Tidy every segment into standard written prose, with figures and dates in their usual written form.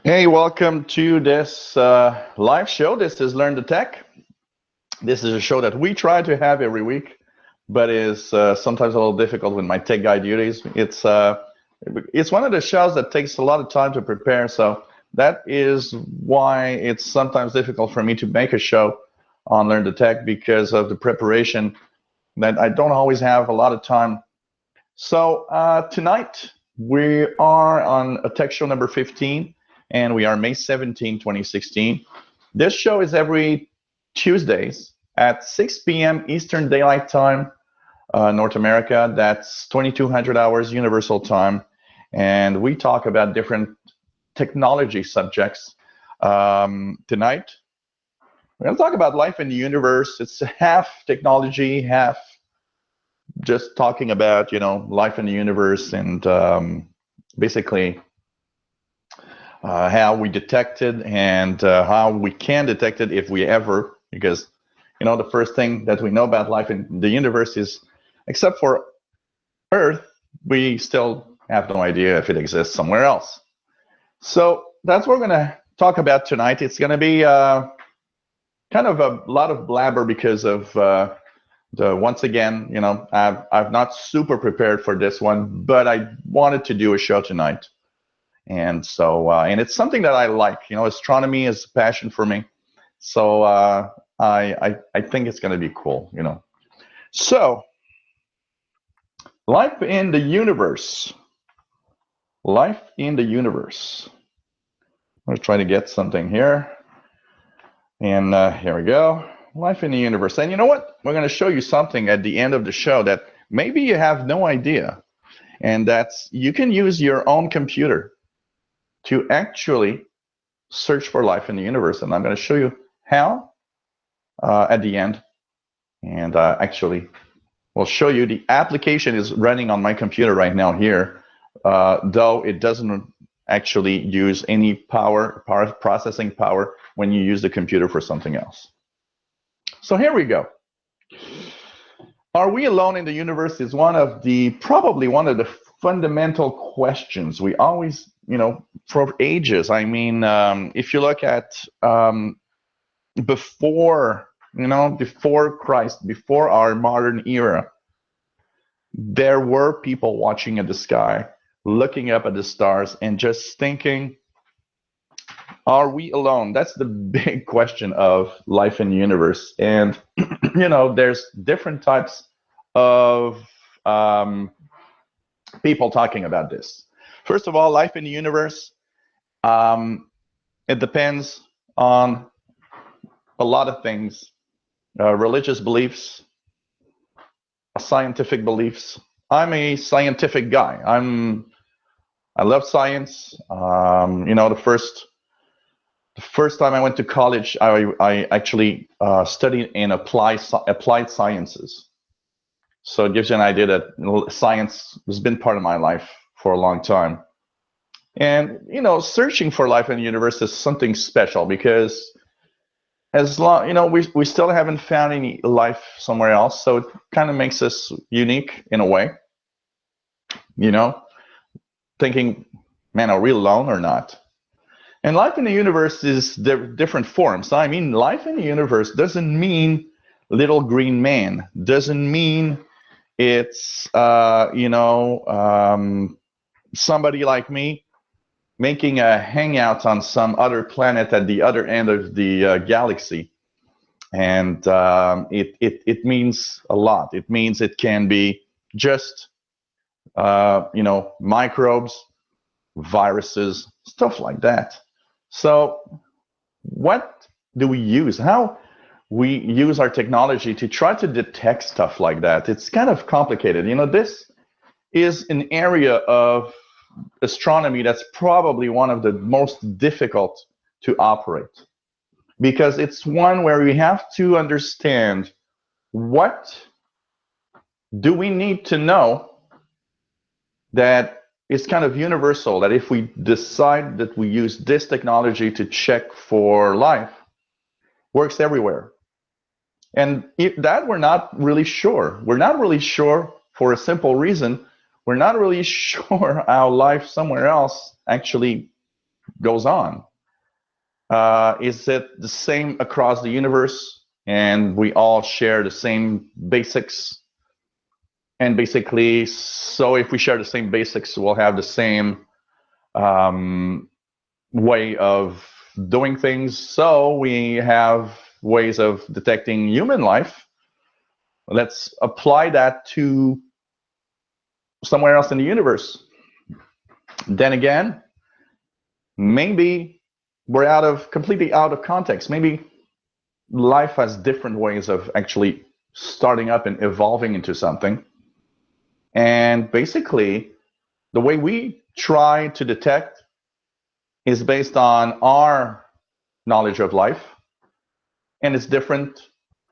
Hey, welcome to this live show. This is Learn the Tech. This is a show that we try to have every week, but is sometimes a little difficult with my tech guy duties. It's one of the shows that takes a lot of time to prepare, so that is why it's sometimes difficult for me to make a show on Learn the Tech because of the preparation that I don't always have a lot of time. So tonight we are on a tech show number 15. And we are May 17, 2016. This show is every Tuesdays at 6 p.m. Eastern Daylight Time, North America. That's 2200 hours Universal Time. And we talk about different technology subjects. Tonight, we're going to talk about life in the universe. It's half technology, half just talking about, life in the universe and basically how we detect it and how we can detect it if we ever, because the first thing that we know about life in the universe is, except for Earth, we still have no idea if it exists somewhere else. So that's what we're going to talk about tonight. It's going to be kind of a lot of blabber because of once again, I've not super prepared for this one, but I wanted to do a show tonight. And so, and it's something that I like. Astronomy is a passion for me. So I think it's going to be cool. So, life in the universe. Life in the universe. I'm going to try to get something here. And here we go. Life in the universe. And you know what? We're going to show you something at the end of the show that maybe you have no idea. And that's you can use your own computer to actually search for life in the universe. And I'm going to show you how at the end. And actually, we'll show you the application is running on my computer right now here, though it doesn't actually use any power processing power when you use the computer for something else. So here we go. Are we alone in the universe is probably one of the fundamental questions we always, for ages. I mean, if you look at before Christ, before our modern era, there were people watching at the sky, looking up at the stars, and just thinking, are we alone? That's the big question of life in the universe. And, there's different types of people talking about this. First of all, life in the universe, it depends on a lot of things, religious beliefs, scientific beliefs. I'm a scientific guy. I love science. The first time I went to college, I actually studied in applied sciences. So it gives you an idea that science has been part of my life for a long time. And, searching for life in the universe is something special because as long, we still haven't found any life somewhere else. So it kind of makes us unique in a way, thinking, man, are we alone or not? And life in the universe is different forms. I mean, life in the universe doesn't mean little green man, doesn't mean it's, somebody like me making a hangout on some other planet at the other end of the galaxy. And it means a lot. It means it can be just, microbes, viruses, stuff like that. So what do we use? How we use our technology to try to detect stuff like that? It's kind of complicated. This is an area of astronomy that's probably one of the most difficult to operate because it's one where we have to understand what do we need to know that is kind of universal, that if we decide that we use this technology to check for life, works everywhere. And that we're not really sure. We're not really sure for a simple reason. We're not really sure how life somewhere else actually goes on. Is it the same across the universe, and we all share the same basics? And basically, so if we share the same basics, we'll have the same way of doing things. So we have ways of detecting human life. Let's apply that to somewhere else in the universe. Then again, maybe we're completely out of context. Maybe life has different ways of actually starting up and evolving into something. And basically, the way we try to detect is based on our knowledge of life, and it's different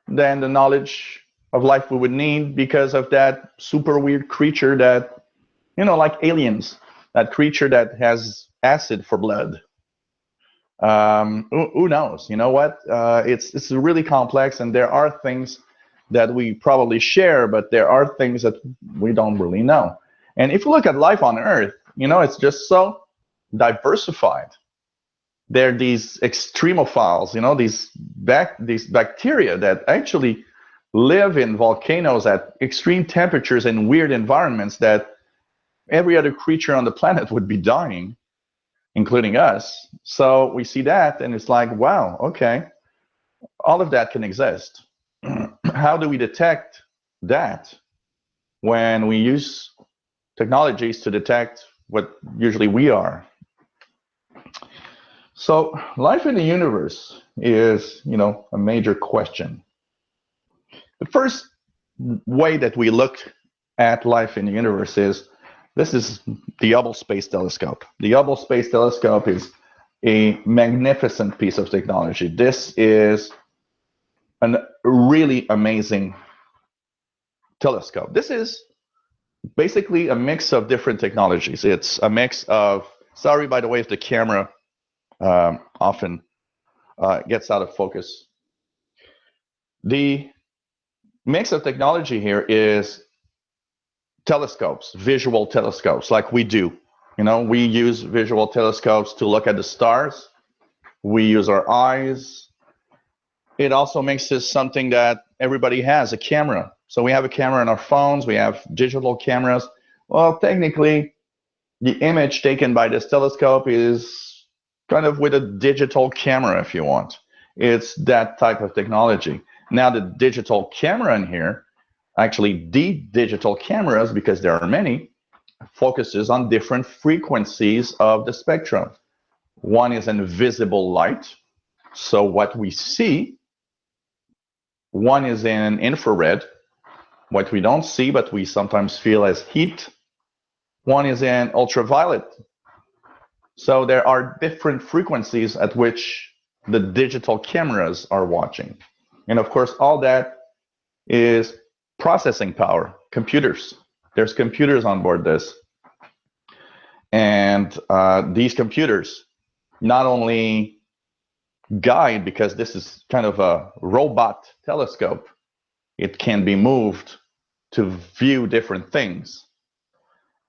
than the knowledge of life we would need because of that super weird creature that, like aliens, that creature that has acid for blood. Who knows? You know what? It's really complex, and there are things that we probably share, but there are things that we don't really know. And if you look at life on Earth, it's just so diversified. There are these extremophiles, these bacteria that actually live in volcanoes at extreme temperatures and weird environments that every other creature on the planet would be dying, including us. So we see that, and it's like, wow, okay, all of that can exist. How do we detect that when we use technologies to detect what usually we are? So life in the universe is, a major question. The first way that we look at life in the universe is, this is the Hubble Space Telescope. The Hubble Space Telescope is a magnificent piece of technology. This is a really amazing telescope. This is basically a mix of different technologies. It's a mix of, sorry, by the way, if the camera often gets out of focus. The mix of technology here is telescopes, visual telescopes, like we do. We use visual telescopes to look at the stars. We use our eyes. It also makes this something that everybody has, a camera. So we have a camera on our phones. We have digital cameras. Well, technically, the image taken by this telescope is kind of with a digital camera, if you want. It's that type of technology. Now, the digital camera in here, actually the digital cameras, because there are many, focuses on different frequencies of the spectrum. One is invisible light, so what we see. One is in infrared, what we don't see, but we sometimes feel as heat. One is in ultraviolet. So there are different frequencies at which the digital cameras are watching. And of course, all that is processing power, computers. There's computers on board this. And these computers not only guide, because this is kind of a robot telescope, it can be moved to view different things.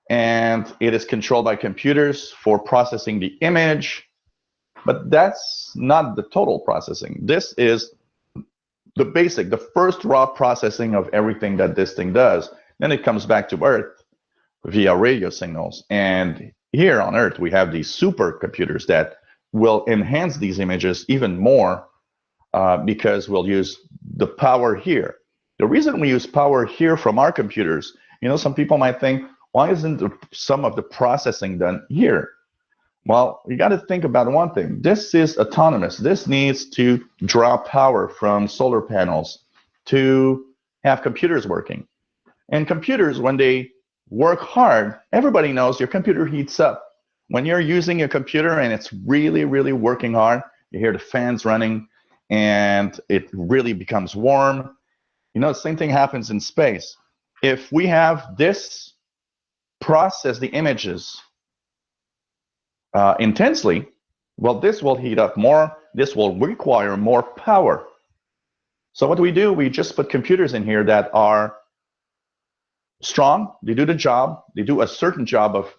And it is controlled by computers for processing the image, but that's not the total processing. This is the basic, the first raw processing of everything that this thing does. Then it comes back to Earth via radio signals. And here on Earth, we have these supercomputers that will enhance these images even more because we'll use the power here. The reason we use power here from our computers, some people might think, why isn't some of the processing done here? Well, you got to think about one thing. This is autonomous. This needs to draw power from solar panels to have computers working. And computers, when they work hard, everybody knows your computer heats up. When you're using a computer and it's really, really working hard, you hear the fans running and it really becomes warm. The same thing happens in space. If we have this process the images intensely, well, this will heat up more. This will require more power. So what do? We just put computers in here that are strong. They do the job. They do a certain job of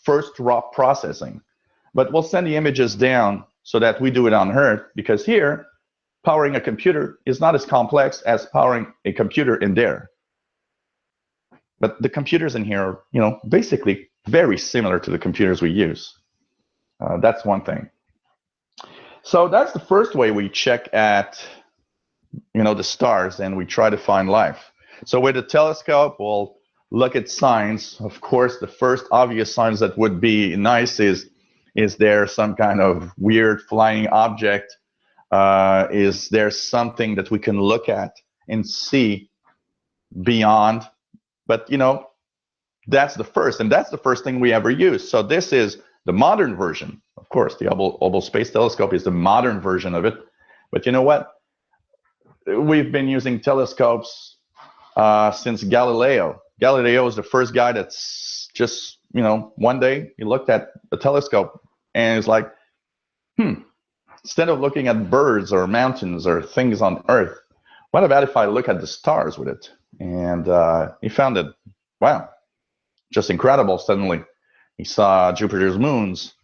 first raw processing. but we'll send the images down so that we do it on Earth, because here, powering a computer is not as complex as powering a computer in there. But the computers in here are, basically very similar to the computers we use. That's one thing. So that's the first way we check at, the stars, and we try to find life. So with a telescope, we'll look at signs. Of course, the first obvious signs that would be nice is there some kind of weird flying object? Is there something that we can look at and see beyond? But, that's the first, and that's the first thing we ever use. So this is the modern version. Of course, the Hubble Space Telescope is the modern version of it. But you know what? We've been using telescopes since Galileo. Galileo was the first guy that's just, one day he looked at a telescope and he's like, instead of looking at birds or mountains or things on Earth, what about if I look at the stars with it? And he found it, wow, just incredible. Suddenly, he saw Jupiter's moons.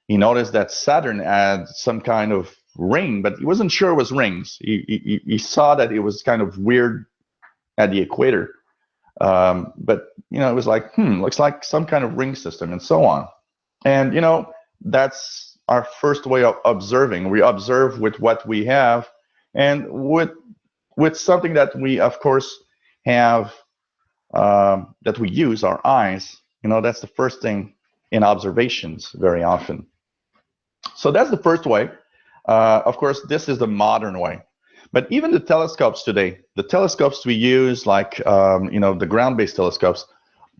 He noticed that Saturn had some kind of ring, but he wasn't sure it was rings. He saw that it was kind of weird at the equator. But, it was like, looks like some kind of ring system, and so on. And, that's our first way of observing. We observe with what we have, and with something that we, of course, have, that we use, our eyes. That's the first thing in observations very often. So that's the first way. Of course, this is the modern way. But even the telescopes today, the telescopes we use, like the ground-based telescopes,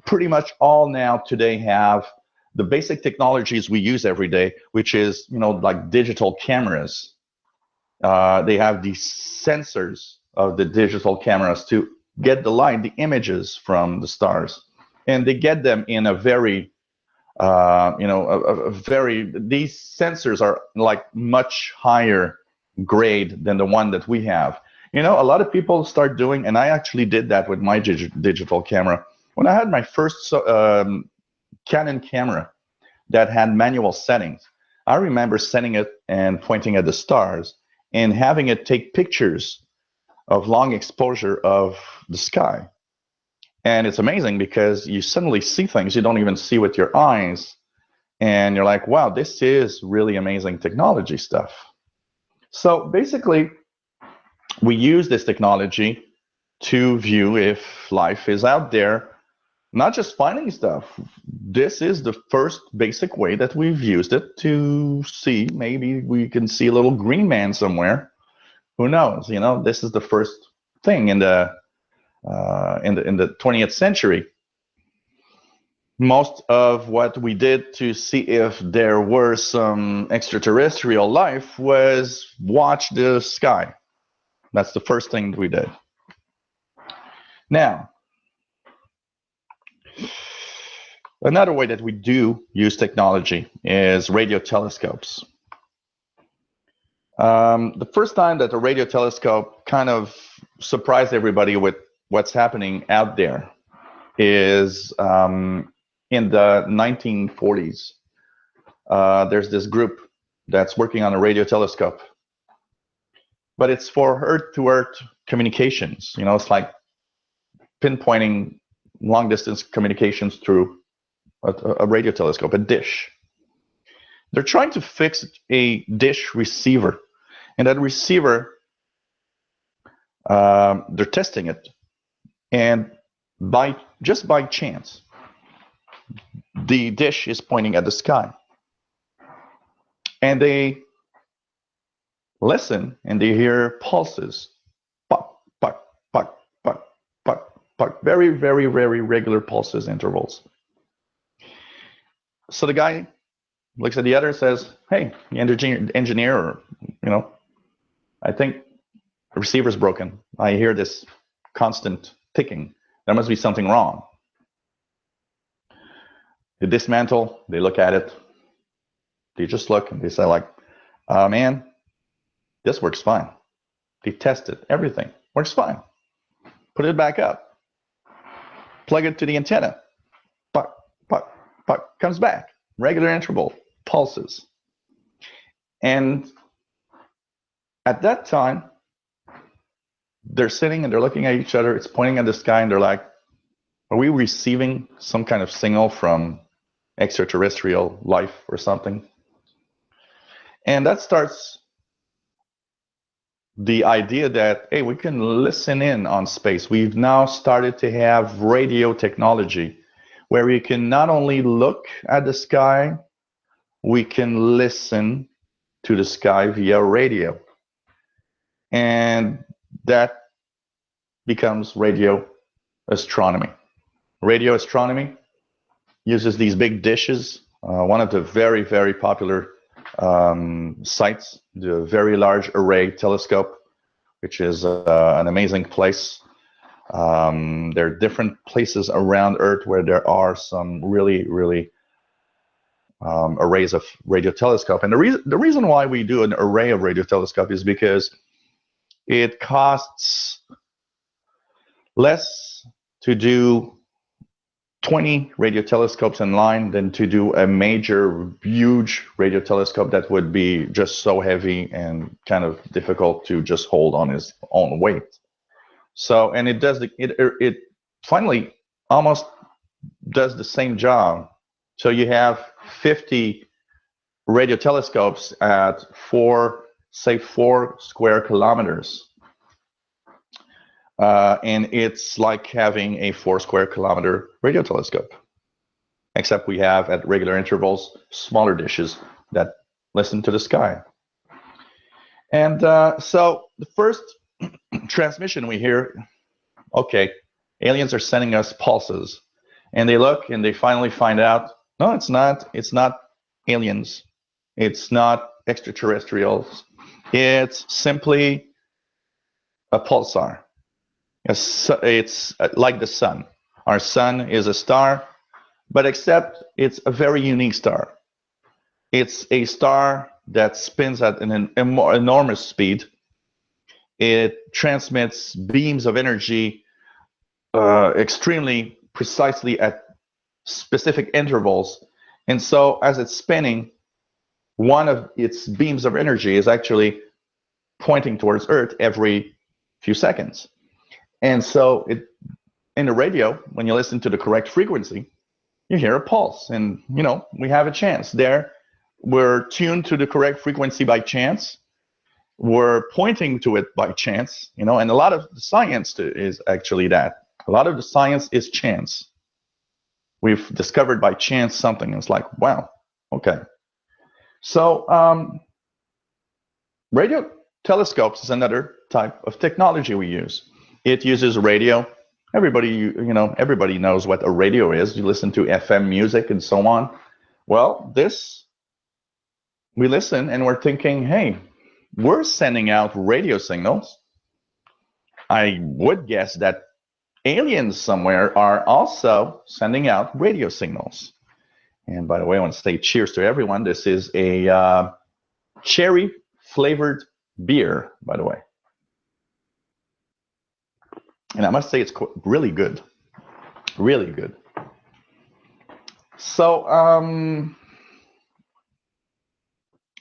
pretty much all now today have the basic technologies we use every day, which is like digital cameras. They have these sensors of the digital cameras to get the light, the images from the stars, and they get them in a very these sensors are like much higher grade than the one that we have. A lot of people start doing, and I actually did that with my digital camera. When I had my first Canon camera that had manual settings, I remember setting it and pointing at the stars and having it take pictures of long exposure of the sky. And it's amazing because you suddenly see things you don't even see with your eyes. And you're like, wow, this is really amazing technology stuff. So basically, we use this technology to view if life is out there, not just finding stuff. This is the first basic way that we've used it to see. Maybe we can see a little green man somewhere. Who knows? This is the first thing in the 20th century. Most of what we did to see if there were some extraterrestrial life was watch the sky. That's the first thing we did. Now, another way that we do use technology is radio telescopes. The first time that a radio telescope kind of surprised everybody with what's happening out there is in the 1940s. There's this group that's working on a radio telescope, but it's for Earth-to-Earth communications. It's like pinpointing long-distance communications through a radio telescope, a dish. They're trying to fix a dish receiver, and that receiver, they're testing it, and just by chance, the dish is pointing at the sky. And they listen and they hear pulses. Puck, puck, puck, puck, puck, puck. Very, very, very regular pulses intervals. So the guy looks at the other and says, hey, engineer, I think the receiver's broken. I hear this constant ticking. There must be something wrong. They dismantle, they look at it, they just look and they say like, man, this works fine. They tested everything, works fine. Put it back up, plug it to the antenna, puck, puck, puck, comes back, regular interval, pulses. And at that time, they're sitting and they're looking at each other. It's pointing at the sky, and they're like, are we receiving some kind of signal from extraterrestrial life or something? And that starts the idea that, hey, we can listen in on space. We've now started to have radio technology where we can not only look at the sky, we can listen to the sky via radio. And that becomes radio astronomy. Radio astronomy uses these big dishes. One of the very, very popular sites, the Very Large Array Telescope, which is an amazing place. There are different places around Earth where there are some really, really arrays of radio telescope. And the reason why we do an array of radio telescope is because it costs less to do 20 radio telescopes in line than to do a major, huge radio telescope that would be just so heavy and kind of difficult to just hold on its own weight. So, and it does it finally almost does the same job. So you have 50 radio telescopes at 4 square kilometers. And it's like having a 4 square kilometer radio telescope, except we have at regular intervals smaller dishes that listen to the sky. And so the first transmission we hear, okay, aliens are sending us pulses, and they look and they finally find out, no, it's not aliens, it's not extraterrestrials, it's simply a pulsar. It's like the sun. Our sun is a star, but except it's a very unique star. It's a star that spins at an enormous speed. It transmits beams of energy extremely precisely at specific intervals. And so as it's spinning, one of its beams of energy is actually pointing towards Earth every few seconds. And so in the radio, when you listen to the correct frequency, you hear a pulse. And, you know, we have a chance there. We're tuned to the correct frequency by chance. We're pointing to it by chance, you know, and a lot of the science is actually that. A lot of the science is chance. We've discovered by chance something. It's like, wow, okay. So radio telescopes is another type of technology we use. It uses radio. Everybody knows what a radio is. You listen to FM music and so on. Well, we listen and we're thinking, hey, we're sending out radio signals. I would guess that aliens somewhere are also sending out radio signals. And by the way, I want to say cheers to everyone. This is a cherry flavored beer, by the way. And I must say it's really good. Really good. So,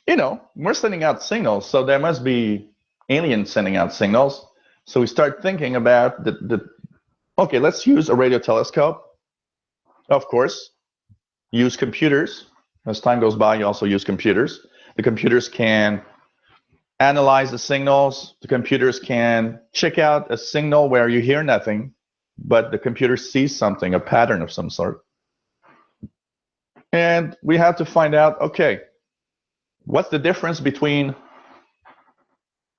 you know, we're sending out signals, so there must be aliens sending out signals. So we start thinking about okay, let's use a radio telescope. Of course, use computers. As time goes by, you also use computers. The computers can analyze the signals. The computers can check out a signal where you hear nothing, but the computer sees something, a pattern of some sort. And we have to find out, okay, what's the difference between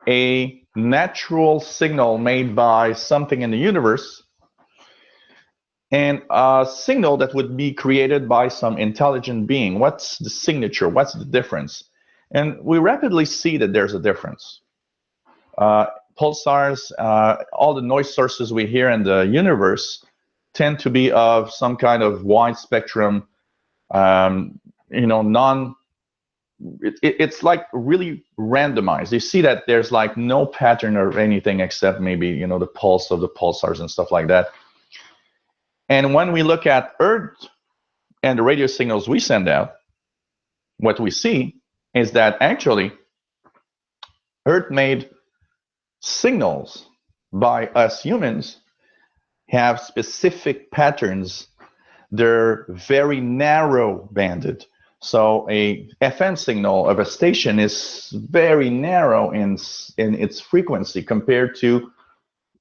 a natural signal made by something in the universe and a signal that would be created by some intelligent being? What's the signature? What's the difference? And we rapidly see that there's a difference. Pulsars, all the noise sources we hear in the universe tend to be of some kind of wide spectrum, it's like really randomized. You see that there's like no pattern or anything except maybe, the pulse of the pulsars and stuff like that. And when we look at Earth and the radio signals we send out, what we see is that actually Earth-made signals by us humans have specific patterns. They're very narrow banded. So a FM signal of a station is very narrow in its frequency compared to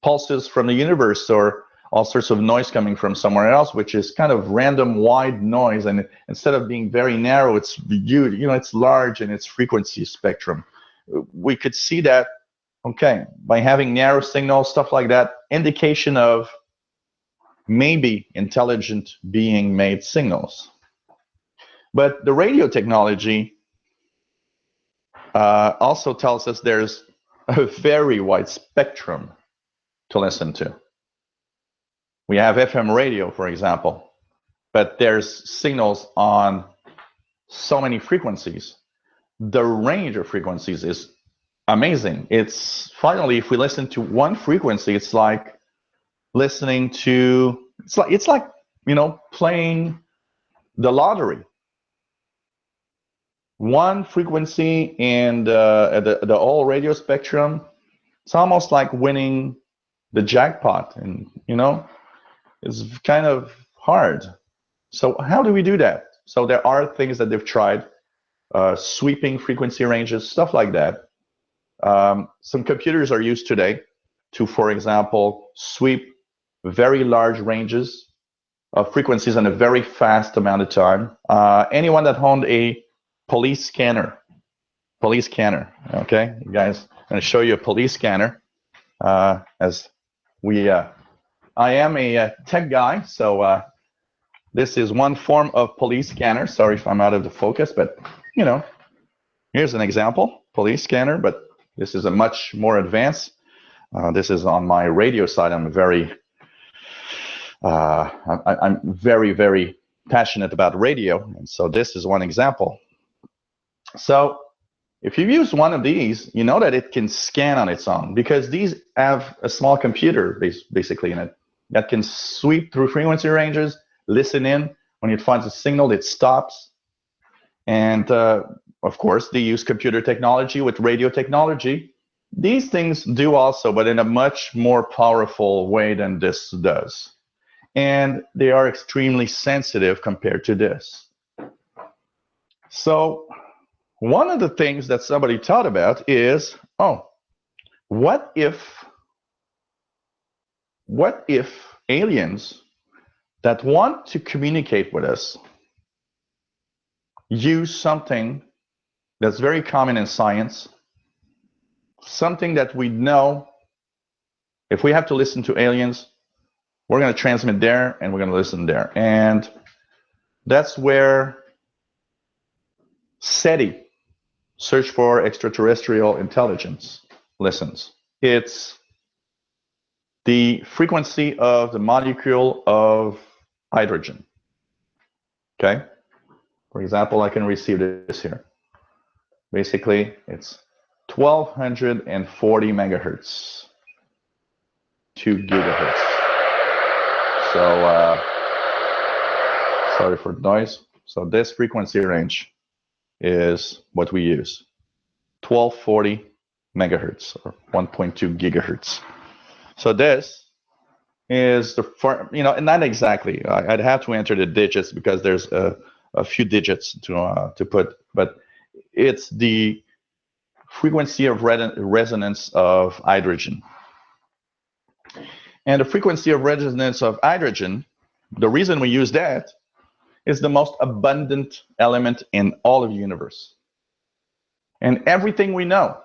pulses from the universe or all sorts of noise coming from somewhere else, which is kind of random wide noise. And instead of being very narrow, it's huge, it's large in its frequency spectrum. We could see that, okay, by having narrow signals, stuff like that, indication of maybe intelligent being made signals. But the radio technology also tells us there's a very wide spectrum to listen to. We have FM radio, for example, but there's signals on so many frequencies. The range of frequencies is amazing. It's finally, if we listen to one frequency, it's like listening to, it's like playing the lottery. One frequency in the whole radio spectrum, it's almost like winning the jackpot, and it's kind of hard. So how do we do that? So there are things that they've tried, sweeping frequency ranges, stuff like that. Some computers are used today to, for example, sweep very large ranges of frequencies in a very fast amount of time. Anyone that owned a police scanner, okay, you guys, I'm going to show you a police scanner. As we, I am a tech guy, so this is one form of police scanner. Sorry if I'm out of the focus, but here's an example, police scanner, but this is a much more advanced. This is on my radio side. I'm very, very passionate about radio, and so this is one example. So if you use one of these, you know that it can scan on its own, because these have a small computer basically in it that can sweep through frequency ranges, listen in. When it finds a signal, it stops. And of course, they use computer technology with radio technology. These things do also, but in a much more powerful way than this does. And they are extremely sensitive compared to this. So one of the things that somebody thought about is, what if aliens that want to communicate with us use something that's very common in science, something that we know, if we have to listen to aliens, we're going to transmit there and we're going to listen there. And that's where SETI, Search for Extraterrestrial Intelligence, listens. It's the frequency of the molecule of hydrogen. Okay? For example, I can receive this here. Basically, it's 1240 megahertz, 2 gigahertz. So, sorry for the noise. So this frequency range is what we use, 1240 megahertz or 1.2 gigahertz. So this is and not exactly. I'd have to enter the digits because there's a few digits to put, but it's the frequency of resonance of hydrogen. And the frequency of resonance of hydrogen, the reason we use that is the most abundant element in all of the universe. And everything we know,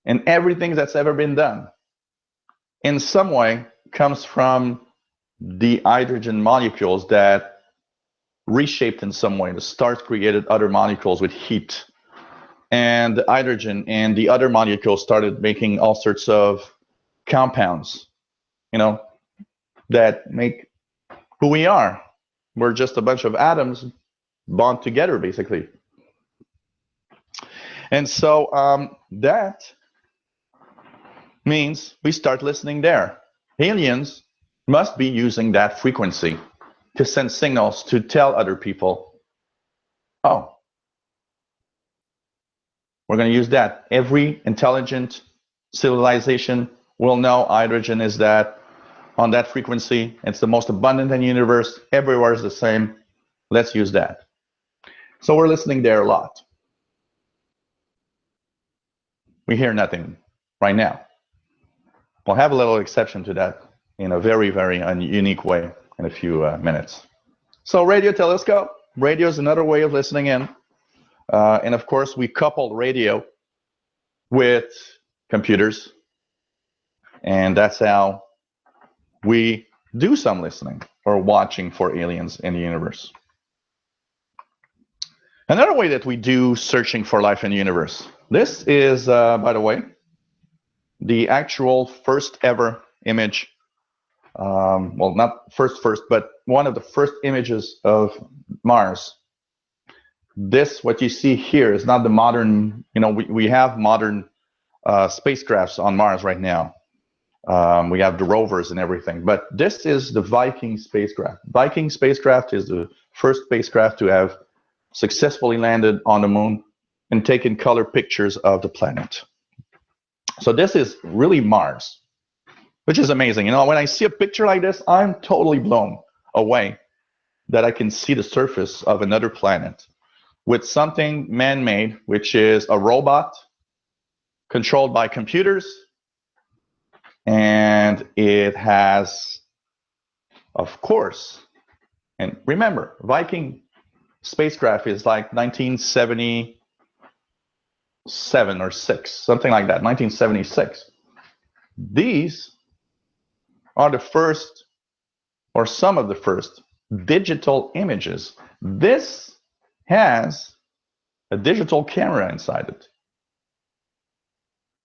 and everything that's ever been done, in some way comes from the hydrogen molecules that reshaped in some way. The stars created other molecules with heat. And the hydrogen and the other molecules started making all sorts of compounds, that make who we are. We're just a bunch of atoms bond together, basically. And so that means we start listening there. Aliens must be using that frequency to send signals to tell other people, oh, We're going to use that. Every intelligent civilization will know hydrogen is that on that frequency. It's the most abundant in the universe. Everywhere is the same. Let's use that. So we're listening there a lot. We hear nothing right now. We'll have a little exception to that in a very, very unique way in a few minutes. So radio telescope. Radio is another way of listening in. And of course, we coupled radio with computers. And that's how we do some listening or watching for aliens in the universe. Another way that we do searching for life in the universe. This is, by the way, the actual first ever image. Well, not first, but one of the first images of Mars. This, what you see here, is not the modern, we have modern spacecrafts on Mars right now. We have the rovers and everything, but this is the Viking spacecraft. Viking spacecraft is the first spacecraft to have successfully landed on the moon and taken color pictures of the planet. So this is really Mars, which is amazing. When I see a picture like this, I'm totally blown away that I can see the surface of another planet with something man-made, which is a robot controlled by computers. And it has, of course, and remember, Viking spacecraft is like 1977 or 6, something like that, 1976. These are the first, or some of the first, digital images. This has a digital camera inside it.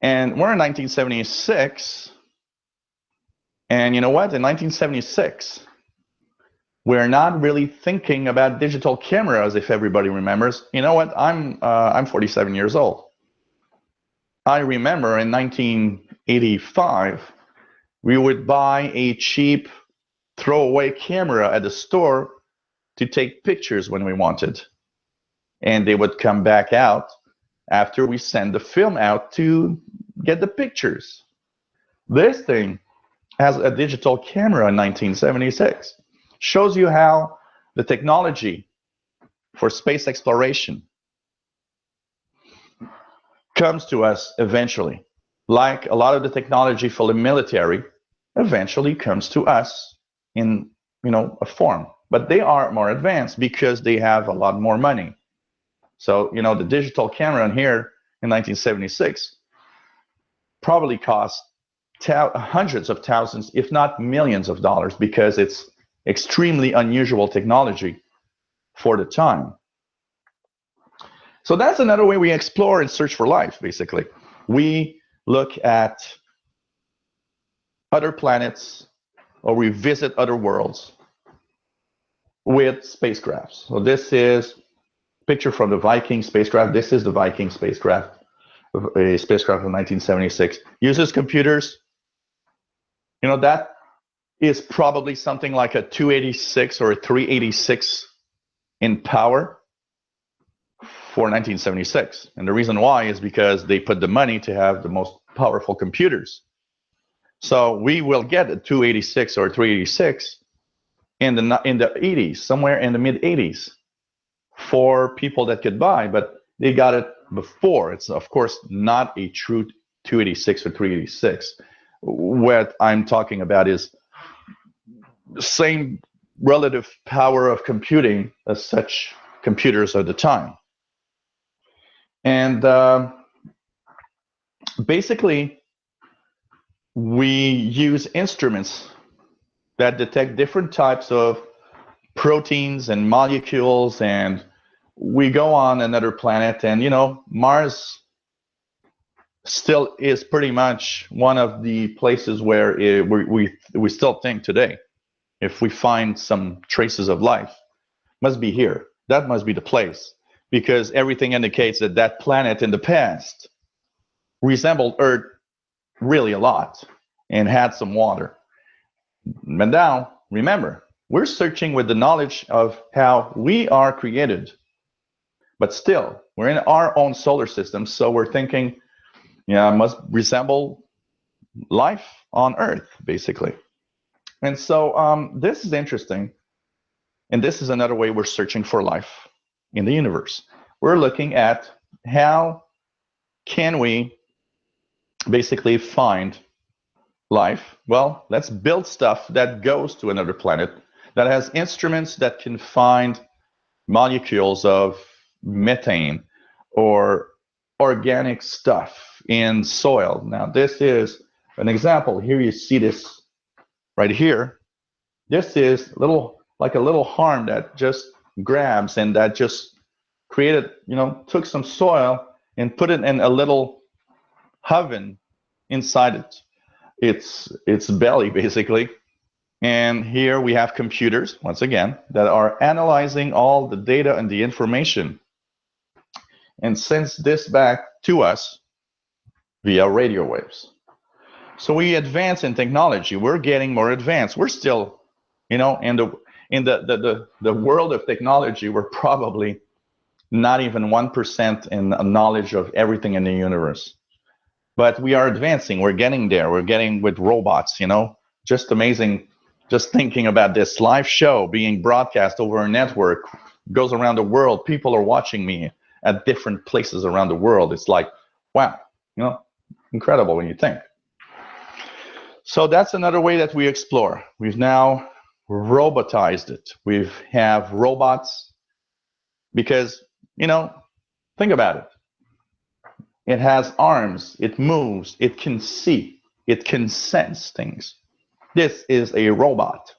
And we're in 1976. And you know what? In 1976, we're not really thinking about digital cameras, if everybody remembers. You know what? I'm 47 years old. I remember in 1985, we would buy a cheap throwaway camera at the store to take pictures when we wanted. And they would come back out after we send the film out to get the pictures. This thing has a digital camera in 1976. Shows you how the technology for space exploration comes to us eventually. Like a lot of the technology for the military eventually comes to us in a form. But they are more advanced because they have a lot more money. So, the digital camera in here in 1976 probably cost hundreds of thousands, if not millions of dollars, because it's extremely unusual technology for the time. So that's another way we explore and search for life, basically. We look at other planets or we visit other worlds with spacecrafts. So this is a picture from the Viking spacecraft. This is the Viking spacecraft, a spacecraft from 1976. Uses computers. That is probably something like a 286 or a 386 in power for 1976. And the reason why is because they put the money to have the most powerful computers. So we will get a 286 or 386 in the 80s, somewhere in the mid 80s for people that could buy, but they got it before. It's of course not a true 286 or 386. What I'm talking about is the same relative power of computing as such computers at the time. And basically, we use instruments that detect different types of proteins and molecules, and we go on another planet, and Mars still is pretty much one of the places where we still think today, if we find some traces of life, must be here. That must be the place, because everything indicates that that planet in the past resembled Earth really a lot and had some water. But now, remember, we're searching with the knowledge of how we are created. But still, we're in our own solar system, so we're thinking, yeah, it must resemble life on Earth, basically. And so this is interesting. And this is another way we're searching for life in the universe. We're looking at how can we basically find life? Well, let's build stuff that goes to another planet, that has instruments that can find molecules of methane or organic stuff in soil. Now, this is an example. Here you see this right here. This is like a little arm that just grabs and that just created, took some soil and put it in a little oven inside it. Its belly, basically. And here we have computers, once again, that are analyzing all the data and the information and sends this back to us via radio waves. So we advance in technology. We're getting more advanced. We're still, in the world of technology, we're probably not even 1% in knowledge of everything in the universe. But we are advancing. We're getting there. We're getting with robots, just amazing. Just thinking about this live show being broadcast over a network, goes around the world. People are watching me at different places around the world. It's like, wow, incredible when you think. So that's another way that we explore. We've now robotized it. We have robots because, think about it. It has arms, it moves, it can see, it can sense things. This is a robot.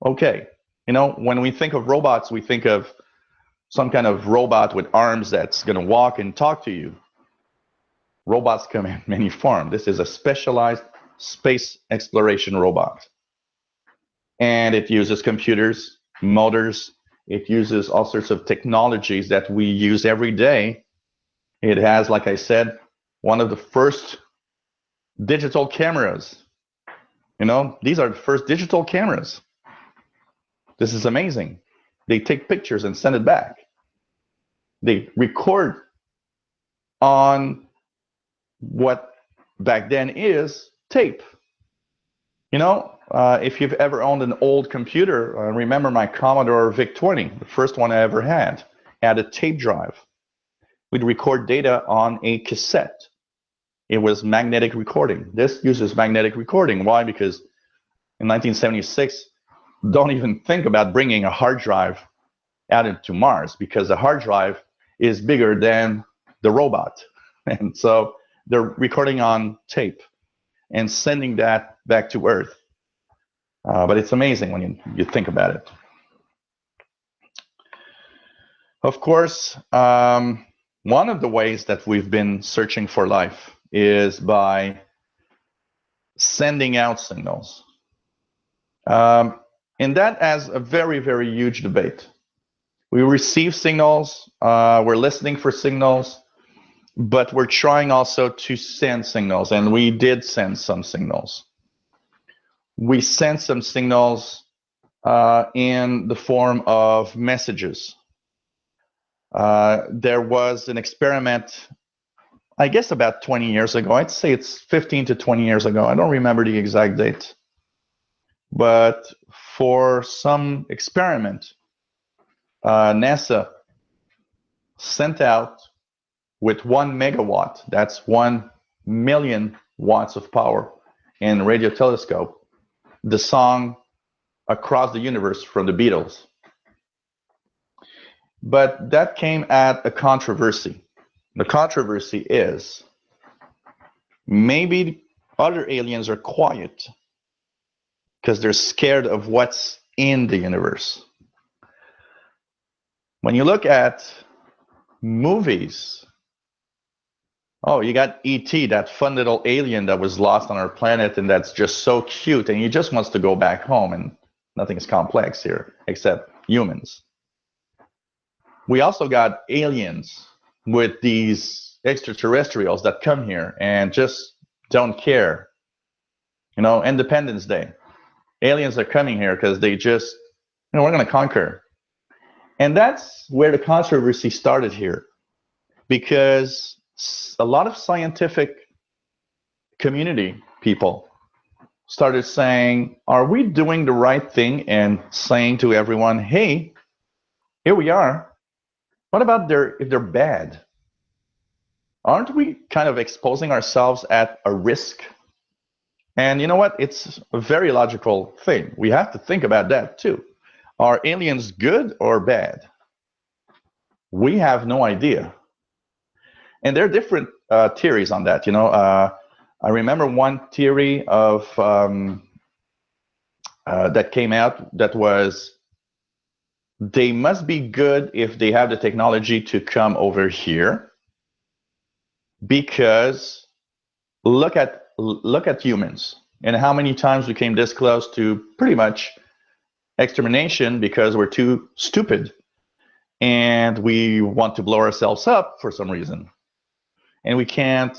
Okay, when we think of robots, we think of some kind of robot with arms that's going to walk and talk to you. Robots come in many forms. This is a specialized space exploration robot. And it uses computers, motors, it uses all sorts of technologies that we use every day. It has, like I said, one of the first digital cameras. These are the first digital cameras. This is amazing. They take pictures and send it back. They record on what back then is tape. If you've ever owned an old computer, remember my Commodore VIC-20, the first one I ever had a tape drive. We'd record data on a cassette. It was magnetic recording. This uses magnetic recording. Why? Because in 1976, don't even think about bringing a hard drive out into Mars, because the hard drive is bigger than the robot. And so they're recording on tape and sending that back to Earth. But it's amazing when you think about it. Of course, one of the ways that we've been searching for life is by sending out signals. And that has a very, very huge debate. We receive signals, we're listening for signals, but we're trying also to send signals, and we did send some signals. We sent some signals in the form of messages. There was an experiment, I guess about 20 years ago. I'd say it's 15 to 20 years ago. I don't remember the exact date. But for some experiment, NASA sent out with 1 megawatt, that's 1 million watts of power in radio telescope, the song Across the Universe from the Beatles. But that came at a controversy. The controversy is maybe other aliens are quiet because they're scared of what's in the universe. When you look at movies, oh, you got E.T., that fun little alien that was lost on our planet and that's just so cute, and he just wants to go back home, and nothing is complex here except humans. We also got aliens with these extraterrestrials that come here and just don't care. Independence Day. Aliens are coming here because they just, we're going to conquer. And that's where the controversy started here, because a lot of scientific community people started saying, are we doing the right thing and saying to everyone, hey, here we are. What about if they're bad? Aren't we kind of exposing ourselves at a risk? And you know what? It's a very logical thing. We have to think about that too. Are aliens good or bad? We have no idea. And there are different theories on that. I remember one theory of that came out that was they must be good if they have the technology to come over here, because look at humans and how many times we came this close to pretty much extermination because we're too stupid and we want to blow ourselves up for some reason. And we can't,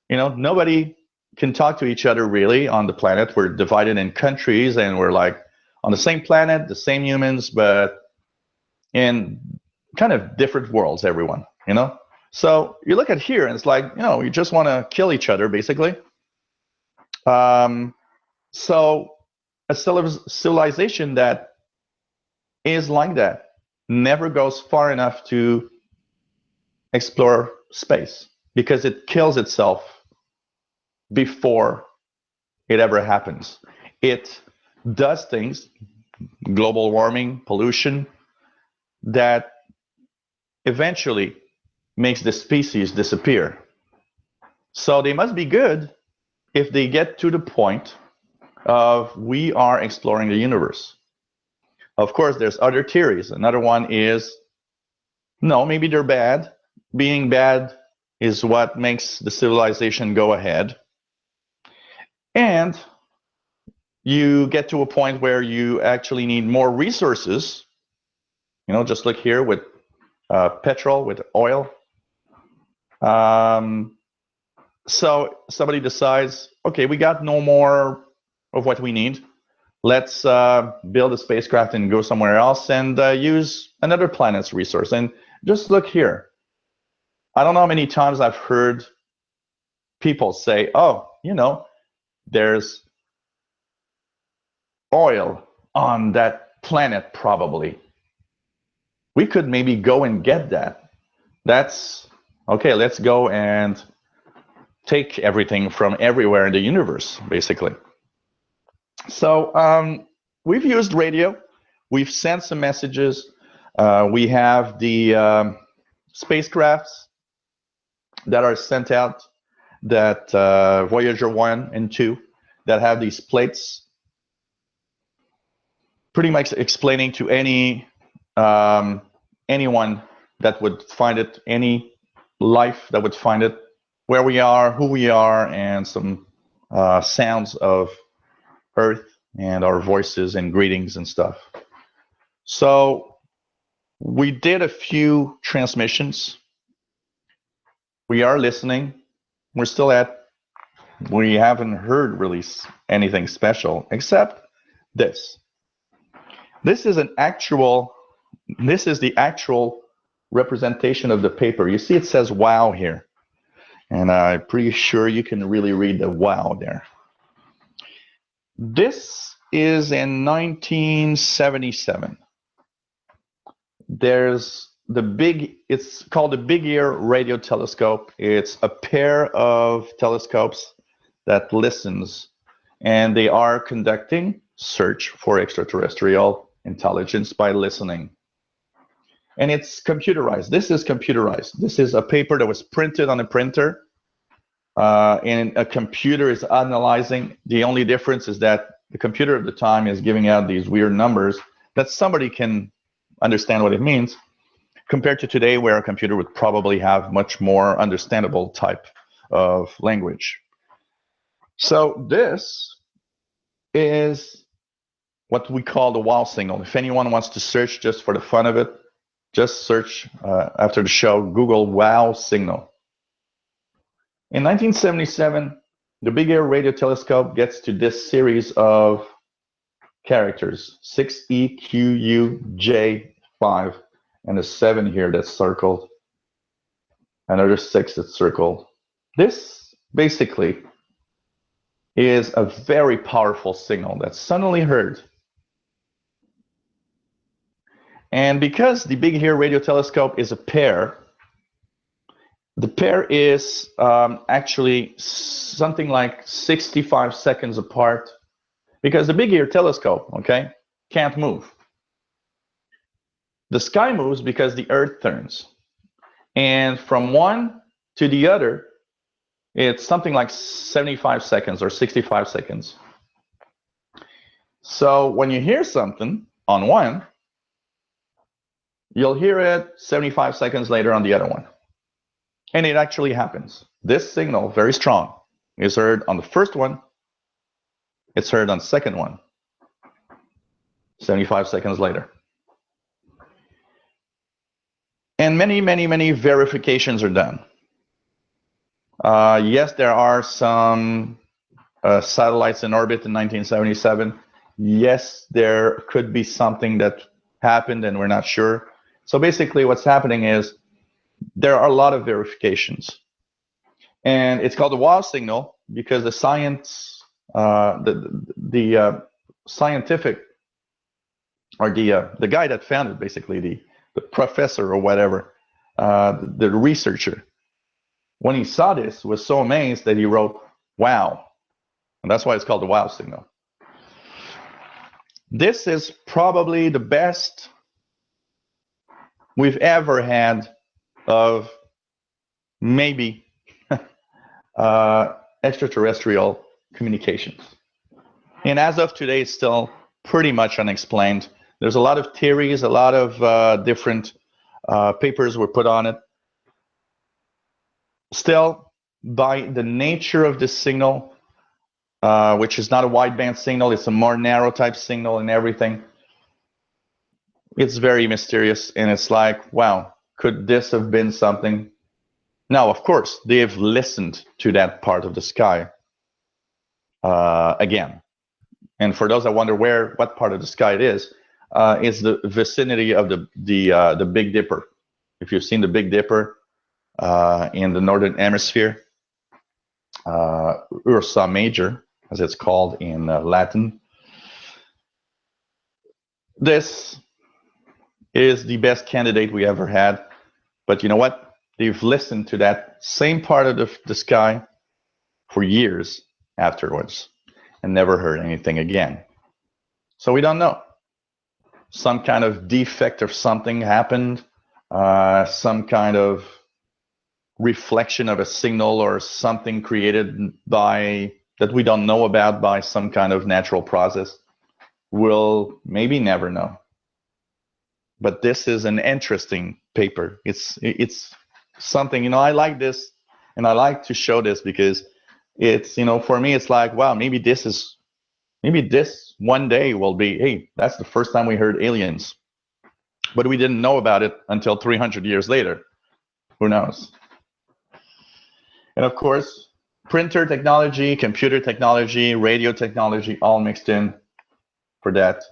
nobody can talk to each other really on the planet. We're divided in countries and we're like on the same planet, the same humans, but in kind of different worlds, everyone, So you look at here and it's like, you just want to kill each other basically. So a civilization that is like that never goes far enough to explore space because it kills itself before it ever happens. It does things, global warming, pollution, that eventually makes the species disappear. So they must be good if they get to the point of we are exploring the universe. Of course, there's other theories. Another one is, no, maybe they're bad. Being bad is what makes the civilization go ahead. And you get to a point where you actually need more resources, just like here with petrol, with oil. So somebody decides, okay, we got no more of what we need. Let's build a spacecraft and go somewhere else and use another planet's resource. And just look here. I don't know how many times I've heard people say, oh, there's oil on that planet probably. We could maybe go and get that. That's okay, let's go and take everything from everywhere in the universe, basically. So we've used radio. We've sent some messages. We have the spacecrafts that are sent out, that Voyager 1 and 2, that have these plates, pretty much explaining to anyone that would find it, any life that would find it, where we are, who we are, and some sounds of Earth and our voices and greetings and stuff. So we did a few transmissions. We are listening. We're still we haven't heard really anything special except this. This is the actual representation of the paper. You see it says wow here. And I'm pretty sure you can really read the wow there. This is in 1977. There's it's called the Big Ear Radio Telescope. It's a pair of telescopes that listens, and they are conducting search for extraterrestrial intelligence by listening. And it's computerized. This is computerized. This is a paper that was printed on a printer, and a computer is analyzing. The only difference is that the computer at the time is giving out these weird numbers that somebody can understand what it means, compared to today where a computer would probably have much more understandable type of language. So this is what we call the wow signal. If anyone wants to search just for the fun of it, just search after the show, Google wow signal. In 1977, the Big Ear Radio Telescope gets to this series of characters, 6EQUJ5. 5, and a 7 here that's circled, another 6 that's circled. This basically is a very powerful signal that's suddenly heard. And because the Big Ear radio telescope is a pair, the pair is actually something like 65 seconds apart, because the Big Ear telescope, okay, can't move. The sky moves because the Earth turns. And from one to the other, it's something like 75 seconds or 65 seconds. So when you hear something on one, you'll hear it 75 seconds later on the other one. And it actually happens. This signal, very strong, is heard on the first one. It's heard on the second one, 75 seconds later. And many, many, many verifications are done. Yes, there are some satellites in orbit in 1977. Yes, there could be something that happened and we're not sure. So basically what's happening is there are a lot of verifications. And it's called the wow signal because the science, the scientific, or the guy that found it, basically the professor or whatever, the researcher, when he saw this, was so amazed that he wrote wow. And that's why it's called the wow signal. This is probably the best we've ever had of maybe extraterrestrial communications. And as of today, it's still pretty much unexplained. There's a lot of theories, a lot of different papers were put on it. Still, by the nature of this signal, which is not a wideband signal, it's a more narrow type signal and everything, it's very mysterious. And it's like, wow, could this have been something? Now, of course, they've listened to that part of the sky again. And for those that wonder what part of the sky it is the vicinity of the Big Dipper. If you've seen the Big Dipper in the northern hemisphere, Ursa Major, as it's called in Latin. This is the best candidate we ever had. But you know what? They've listened to that same part of the sky for years afterwards and never heard anything again. So we don't know. Some kind of defect or something happened, some kind of reflection of a signal or something created that we don't know about by some kind of natural process. We'll maybe never know. But this is an interesting paper. It's something, I like this, and I like to show this because it's, for me, it's like, wow, maybe this one day will be, hey, that's the first time we heard aliens. But we didn't know about it until 300 years later. Who knows? And of course, printer technology, computer technology, radio technology, all mixed in for that.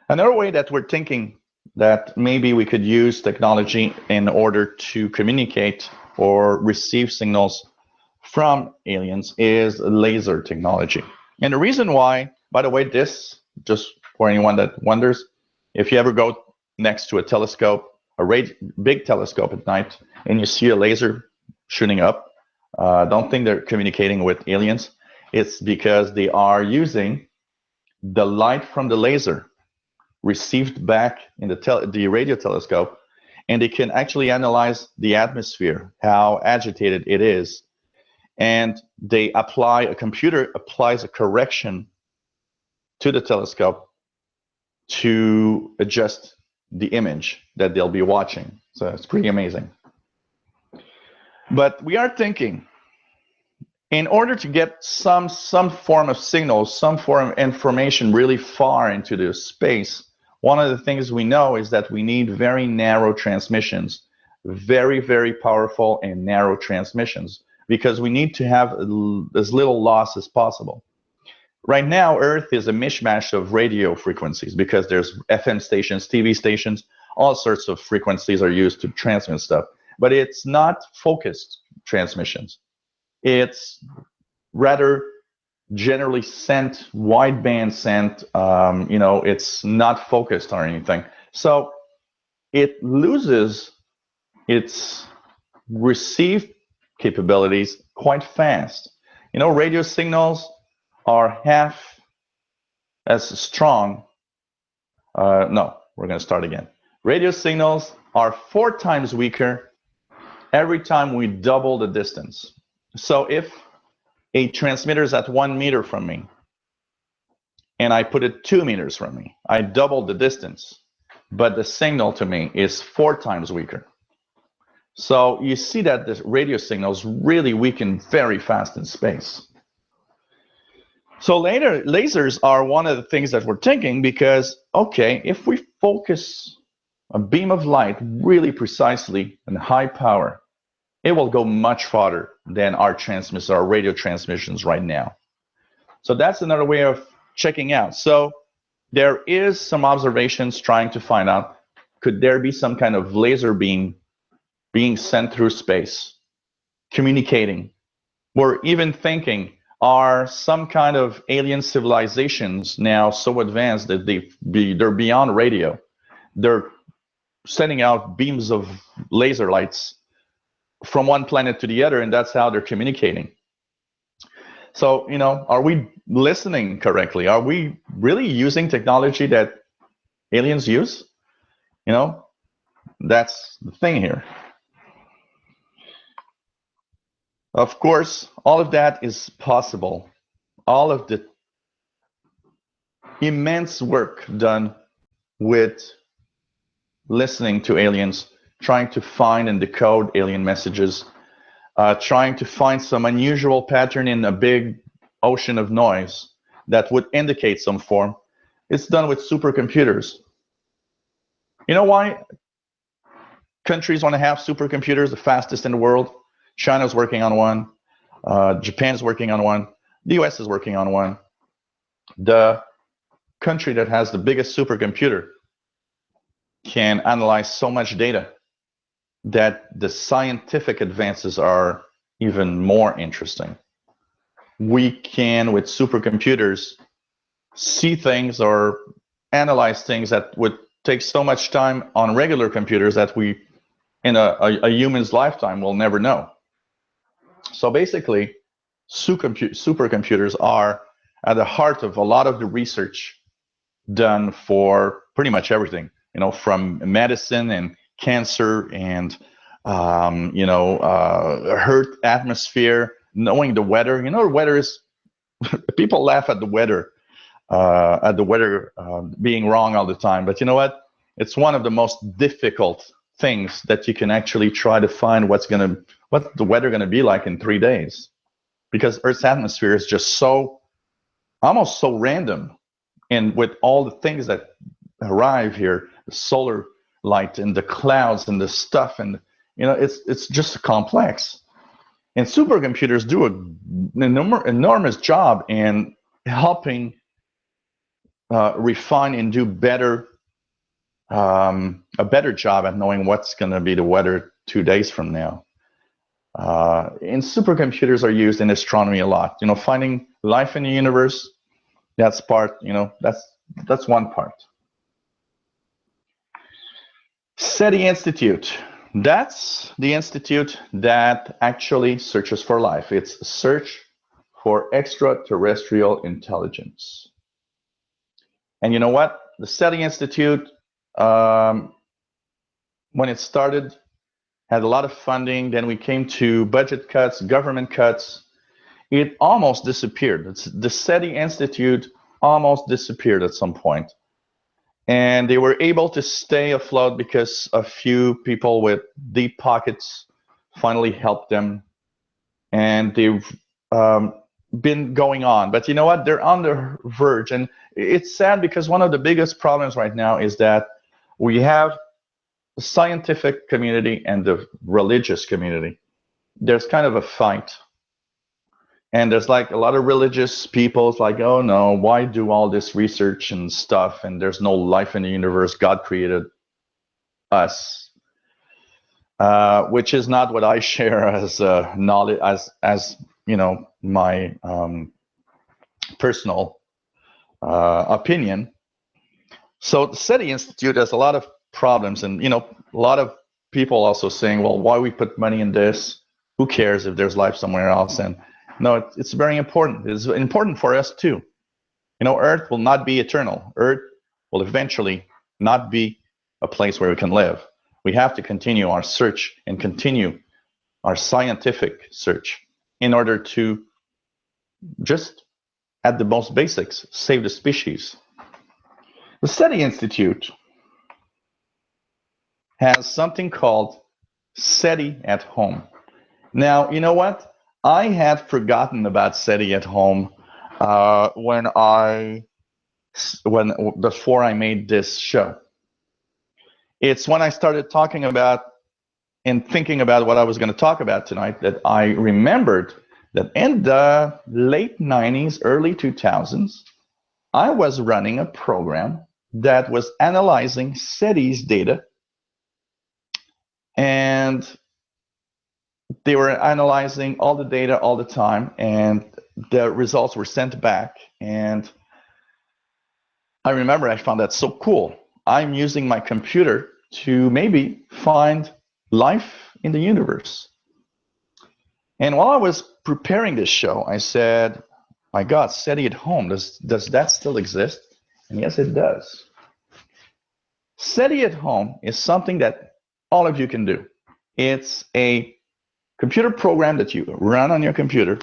Another way that we're thinking that maybe we could use technology in order to communicate or receive signals from aliens is laser technology. And the reason why, by the way, this, just for anyone that wonders, if you ever go next to a telescope, big telescope at night, and you see a laser shooting up, don't think they're communicating with aliens. It's because they are using the light from the laser received back in the radio telescope, and they can actually analyze the atmosphere, how agitated it is, and a computer applies a correction to the telescope to adjust the image that they'll be watching. So it's pretty amazing. But we are thinking, in order to get some form of signal, some form of information really far into the space, one of the things we know is that we need very narrow transmissions, very, very powerful and narrow transmissions, because we need to have as little loss as possible. Right now, Earth is a mishmash of radio frequencies because there's FM stations, TV stations, all sorts of frequencies are used to transmit stuff. But it's not focused transmissions. It's rather generally sent, wideband sent. It's not focused on anything. So it loses its receive capabilities quite fast. Radio signals are half as strong. No, we're going to start again. Radio signals are 4 times weaker every time we double the distance. So if a transmitter is at 1 meter from me and I put it 2 meters from me, I doubled the distance, but the signal to me is 4 times weaker. So you see that the radio signals really weaken very fast in space. So lasers are one of the things that we're thinking because, okay, if we focus a beam of light really precisely and high power, it will go much farther than our radio transmissions right now. So that's another way of checking out. So there is some observations trying to find out, could there be some kind of laser beam being sent through space, communicating? We're even thinking, are some kind of alien civilizations now so advanced that they're beyond radio? They're sending out beams of laser lights from one planet to the other, and that's how they're communicating. So, are we listening correctly? Are we really using technology that aliens use? That's the thing here. Of course, all of that is possible. All of the immense work done with listening to aliens, trying to find and decode alien messages, trying to find some unusual pattern in a big ocean of noise that would indicate some form. It's done with supercomputers. You know why countries want to have supercomputers, the fastest in the world? China's working on one. Japan's working on one. The US is working on one. The country that has the biggest supercomputer can analyze so much data that the scientific advances are even more interesting. We can, with supercomputers, see things or analyze things that would take so much time on regular computers that we, in a human's lifetime, will never know. So basically, supercomputers are at the heart of a lot of the research done for pretty much everything, from medicine and cancer and, Earth atmosphere, knowing the weather. The weather is, people laugh at the weather, being wrong all the time. But you know what? It's one of the most difficult things that you can actually try to find what the weather going to be like in 3 days, because Earth's atmosphere is just almost so random. And with all the things that arrive here, the solar light and the clouds and the stuff, and it's just complex. And supercomputers do an enormous job in helping refine and do a better job at knowing what's going to be the weather 2 days from now. And supercomputers are used in astronomy a lot. Finding life in the universe. That's part. That's one part. SETI Institute. That's the institute that actually searches for life. It's Search for Extraterrestrial Intelligence. And you know what? The SETI Institute, when it started, had a lot of funding. Then we came to budget cuts, government cuts. It almost disappeared. The SETI Institute almost disappeared at some point. And they were able to stay afloat because a few people with deep pockets finally helped them. And they've been going on. But you know what? They're on the verge. And it's sad because one of the biggest problems right now is that we have the scientific community and the religious community. There's kind of a fight. And there's like a lot of religious people. It's like, oh no, why do all this research and stuff? And there's no life in the universe. God created us, which is not what I share as knowledge, as my personal opinion. So the SETI Institute has a lot of problems, and a lot of people also saying, well, why we put money in this? Who cares if there's life somewhere else? And no, it's very important. It's important for us too. Earth will not be eternal. Earth will eventually not be a place where we can live. We have to continue our search and continue our scientific search in order to just, at the most basics, save the species. The SETI Institute has something called SETI at Home. Now, you know what? I had forgotten about SETI at Home before I made this show. It's when I started talking about and thinking about what I was going to talk about tonight that I remembered that in the late 90s, early 2000s, I was running a program that was analyzing SETI's data, and they were analyzing all the data all the time, and the results were sent back. And I remember I found that so cool. I'm using my computer to maybe find life in the universe. And while I was preparing this show, I said, my God, SETI at Home, does that still exist? And yes, it does. SETI at Home is something that all of you can do. It's a computer program that you run on your computer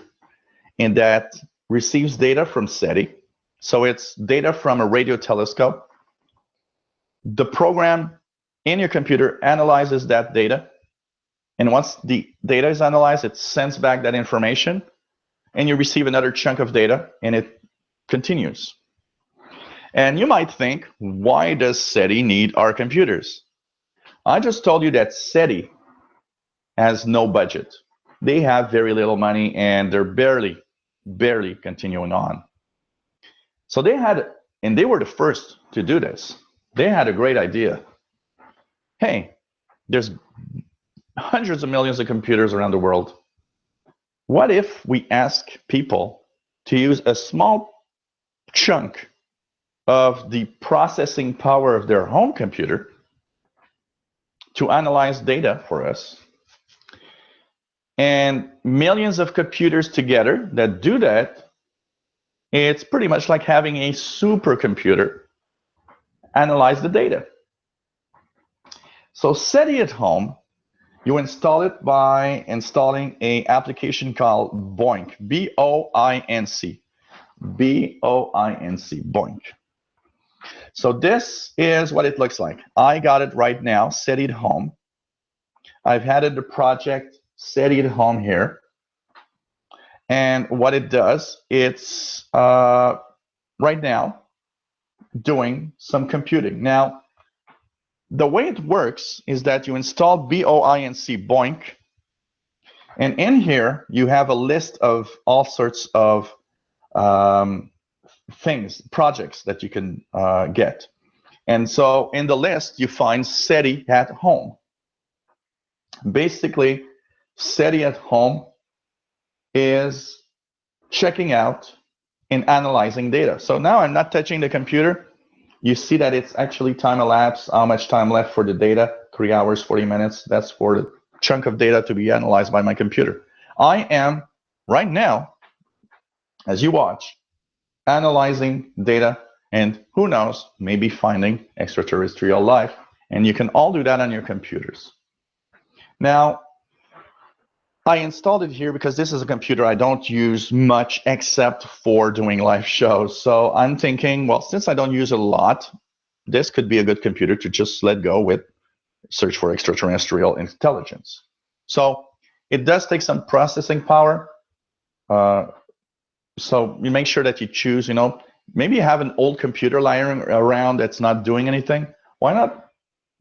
and that receives data from SETI. So it's data from a radio telescope. The program in your computer analyzes that data. And once the data is analyzed, it sends back that information, and you receive another chunk of data, and it continues. And you might think, why does SETI need our computers? I just told you that SETI has no budget. They have very little money, and they're barely continuing on. So they were the first to do this. They had a great idea. Hey, there's hundreds of millions of computers around the world. What if we ask people to use a small chunk of the processing power of their home computer to analyze data for us? And millions of computers together that do that, it's pretty much like having a supercomputer analyze the data. So SETI at Home, you install it by installing an application called BOINC, B-O-I-N-C, B-O-I-N-C, BOINC. So this is what it looks like. I got it right now, SETI at Home. I've had the project SETI at Home here. And what it does, it's right now doing some computing. Now, the way it works is that you install B-O-I-N-C, BOINC, and in here you have a list of all sorts of things, projects that you can get. And so in the list you find SETI at Home. Basically, SETI at Home is checking out and analyzing data. So now I'm not touching the computer. You see that it's actually time elapsed, how much time left for the data, 3 hours, 40 minutes. That's for the chunk of data to be analyzed by my computer. I am, right now, as you watch, analyzing data, and who knows, maybe finding extraterrestrial life. And you can all do that on your computers. Now, I installed it here because this is a computer I don't use much except for doing live shows. So I'm thinking, well, since I don't use it a lot, this could be a good computer to just let go with search for extraterrestrial intelligence. So it does take some processing power. So you make sure that you choose, maybe you have an old computer lying around that's not doing anything. Why not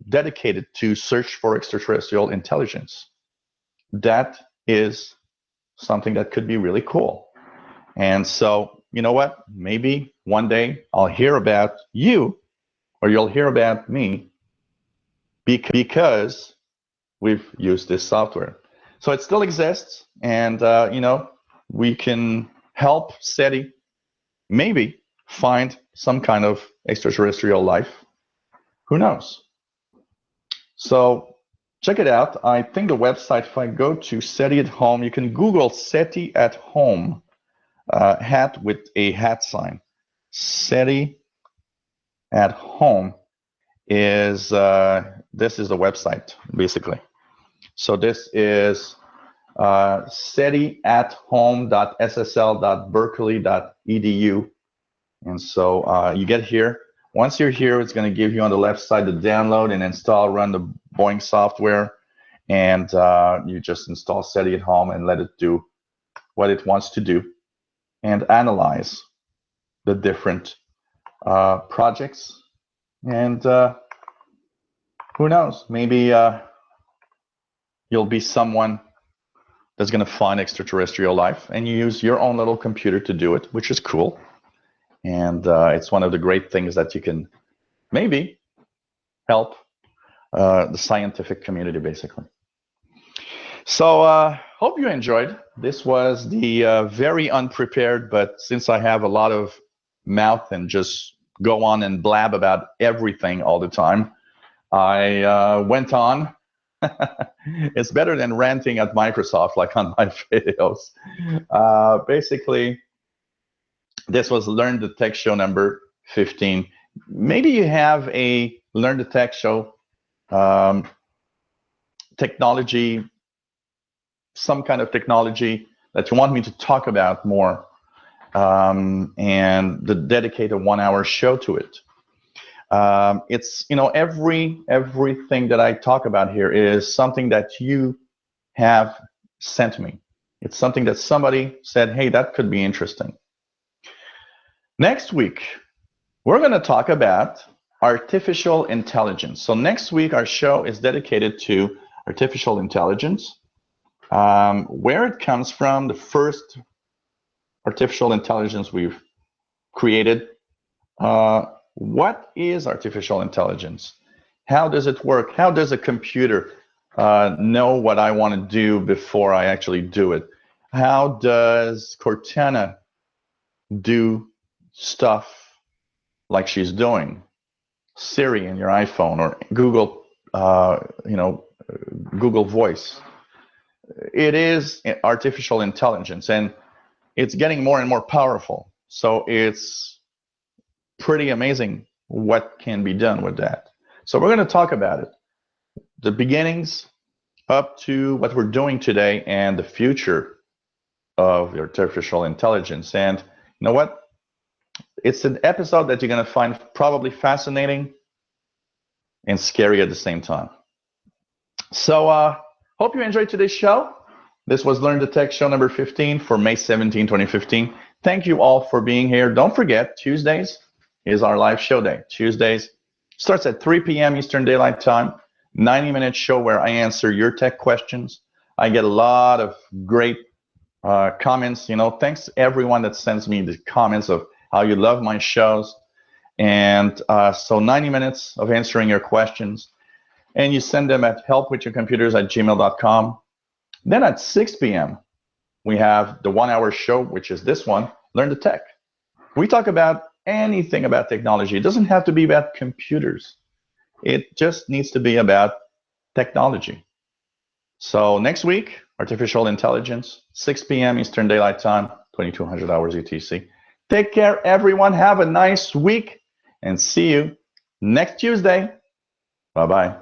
dedicate it to search for extraterrestrial intelligence? That is something that could be really cool. And so, you know what? Maybe one day I'll hear about you, or you'll hear about me, because we've used this software. So it still exists, and we can help SETI maybe find some kind of extraterrestrial life. Who knows? So check it out. I think the website, if I go to SETI at home, you can Google SETI at home, hat with a hat sign. SETI at home is, this is the website, basically. So this is setiathome.ssl.berkeley.edu. And so you get here. Once you're here, it's going to give you on the left side the download and install, run the Boeing software. And you just install SETI at home and let it do what it wants to do and analyze the different projects. And who knows, maybe you'll be someone that's going to find extraterrestrial life, and you use your own little computer to do it, which is cool. And it's one of the great things that you can maybe help the scientific community, basically. So hope you enjoyed. This was the very unprepared, but since I have a lot of mouth and just go on and blab about everything all the time, I went on. It's better than ranting at Microsoft, like on my videos. Basically, this was Learn the Tech show number 15. Maybe you have a Learn the Tech show, technology, some kind of technology that you want me to talk about more, and dedicate a 1-hour show to it. It's, everything that I talk about here is something that you have sent me. It's something that somebody said, hey, that could be interesting. Next week, we're going to talk about artificial intelligence. So next week, our show is dedicated to artificial intelligence, where it comes from, the first artificial intelligence we've created. What is artificial intelligence? How does it work? How does a computer know what I want to do before I actually do it? How does Cortana do stuff like she's doing? Siri in your iPhone, or Google, Google Voice. It is artificial intelligence, and it's getting more and more powerful. So it's pretty amazing what can be done with that. So we're going to talk about it, the beginnings up to what we're doing today and the future of artificial intelligence. And you know what? It's an episode that you're going to find probably fascinating and scary at the same time. So hope you enjoyed today's show. This was Learn the Tech show number 15 for May 17, 2015. Thank you all for being here. Don't forget, Tuesdays is our live show day. Tuesdays starts at 3 p.m. Eastern Daylight Time, 90-minute show where I answer your tech questions. I get a lot of great comments. Thanks to everyone that sends me the comments of how you love my shows. And so 90 minutes of answering your questions. And you send them at helpwithyourcomputers@gmail.com. Then at 6 p.m., we have the 1-hour show, which is this one, Learn the Tech. We talk about anything about technology. It doesn't have to be about computers. It just needs to be about technology. So next week, artificial intelligence, 6 p.m. Eastern Daylight Time, 2200 hours UTC. Take care, everyone. Have a nice week, and see you next Tuesday. Bye-bye.